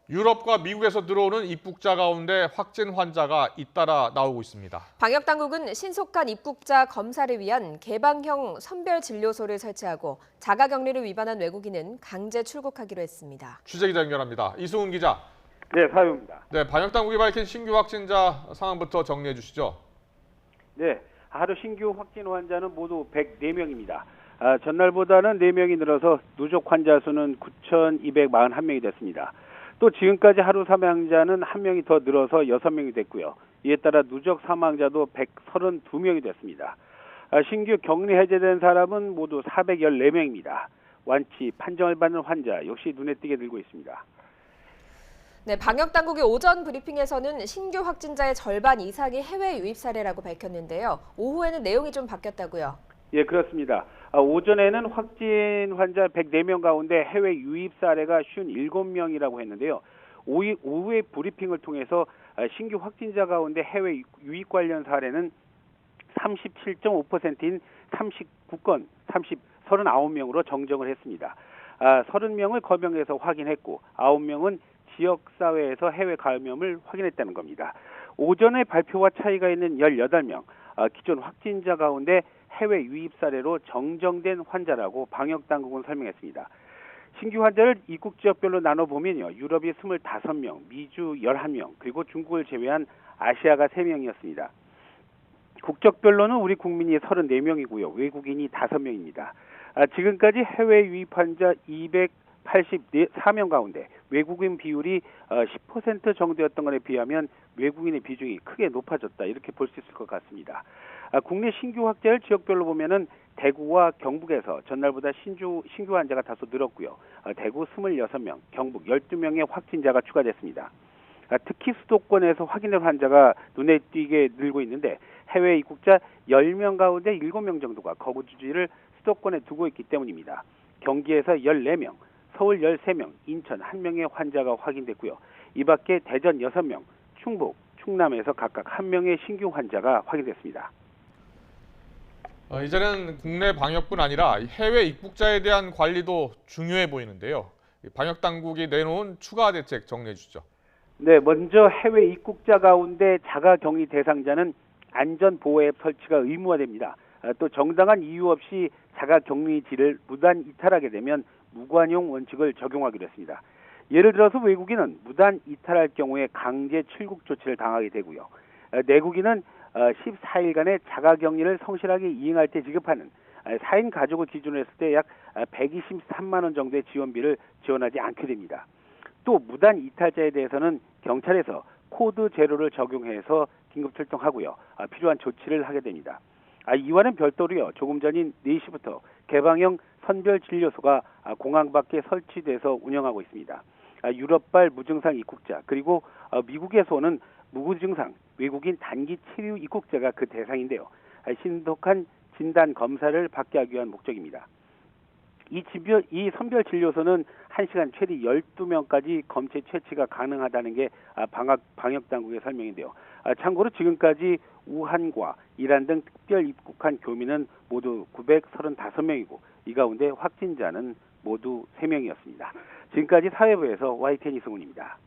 유럽과 미국에서 들어오는 입국자 가운데 확진 환자가 잇따라 나오고 있습니다. 방역당국은 신속한 입국자 검사를 위한 개방형 선별진료소를 설치하고 자가격리를 위반한 외국인은 강제 출국하기로 했습니다. 취재기자 연결합니다. 이승훈 기자. 네, 사유입니다. 네, 방역당국이 밝힌 신규 확진자 상황부터 정리해 주시죠. 네, 하루 신규 확진 환자는 모두 104명입니다. 전날보다는 4명이 늘어서 누적 환자 수는 9,241명이 됐습니다. 또 지금까지 하루 사망자는 1명이 더 늘어서 6명이 됐고요. 이에 따라 누적 사망자도 132명이 됐습니다. 신규 격리 해제된 사람은 모두 414명입니다. 완치 판정을 받는 환자 역시 눈에 띄게 늘고 있습니다. 네, 방역당국의 오전 브리핑에서는 신규 확진자의 절반 이상이 해외 유입 사례라고 밝혔는데요. 오후에는 내용이 좀 바뀌었다고요. 예, 그렇습니다. 오전에는 확진 환자 104명 가운데 해외 유입 사례가 57명이라고 했는데요. 오후에 브리핑을 통해서 신규 확진자 가운데 해외 유입 관련 사례는 37.5%인 39건, 39명으로 정정을 했습니다. 30명을 거명해서 확인했고 9명은 지역사회에서 해외 감염을 확인했다는 겁니다. 오전에 발표와 차이가 있는 18명, 기존 확진자 가운데 해외 유입 사례로 정정된 환자라고 방역당국은 설명했습니다. 신규 환자를 입국 지역별로 나눠보면요. 유럽이 25명, 미주 11명, 그리고 중국을 제외한 아시아가 3명이었습니다. 국적별로는 우리 국민이 34명이고요. 외국인이 5명입니다. 지금까지 해외 유입 환자 284명 가운데 외국인 비율이 10% 정도였던 것에 비하면 외국인의 비중이 크게 높아졌다. 이렇게 볼 수 있을 것 같습니다. 국내 신규 확진을 지역별로 보면은 대구와 경북에서 전날보다 신규 환자가 다소 늘었고요. 대구 26명, 경북 12명의 확진자가 추가됐습니다. 특히 수도권에서 확인된 환자가 눈에 띄게 늘고 있는데 해외 입국자 10명 가운데 7명 정도가 거주지를 수도권에 두고 있기 때문입니다. 경기에서 14명, 서울 13명, 인천 1명의 환자가 확인됐고요. 이 밖에 대전 6명, 충북, 충남에서 각각 1명의 신규 환자가 확인됐습니다. 이제는 국내 방역뿐 아니라 해외 입국자에 대한 관리도 중요해 보이는데요. 방역당국이 내놓은 추가 대책 정리해 주시죠. 네, 먼저 해외 입국자 가운데 자가격리 대상자는 안전보호앱 설치가 의무화됩니다. 또 정당한 이유 없이 자가격리지를 무단 이탈하게 되면 무관용 원칙을 적용하기로 했습니다. 예를 들어서 외국인은 무단 이탈할 경우에 강제 출국 조치를 당하게 되고요. 내국인은 14일간의 자가격리를 성실하게 이행할 때 지급하는 4인 가족을 기준으로 했을 때 약 123만 원 정도의 지원비를 지원하지 않게 됩니다. 또 무단 이탈자에 대해서는 경찰에서 코드 제로를 적용해서 긴급 출동하고요. 필요한 조치를 하게 됩니다. 이와는 별도로요. 조금 전인 4시부터 개방형 선별진료소가 공항 밖에 설치돼서 운영하고 있습니다. 유럽발 무증상 입국자 그리고 미국에서 오는 무증상 외국인 단기 체류 입국자가 그 대상인데요. 신속한 진단 검사를 받게 하기 위한 목적입니다. 이 선별진료소는 1시간 최대 12명까지 검체 채취가 가능하다는 게 방역당국의 설명인데요. 참고로 지금까지 우한과 이란 등 특별 입국한 교민은 모두 935명이고 이 가운데 확진자는 모두 3명이었습니다. 지금까지 사회부에서 YTN 이승훈입니다.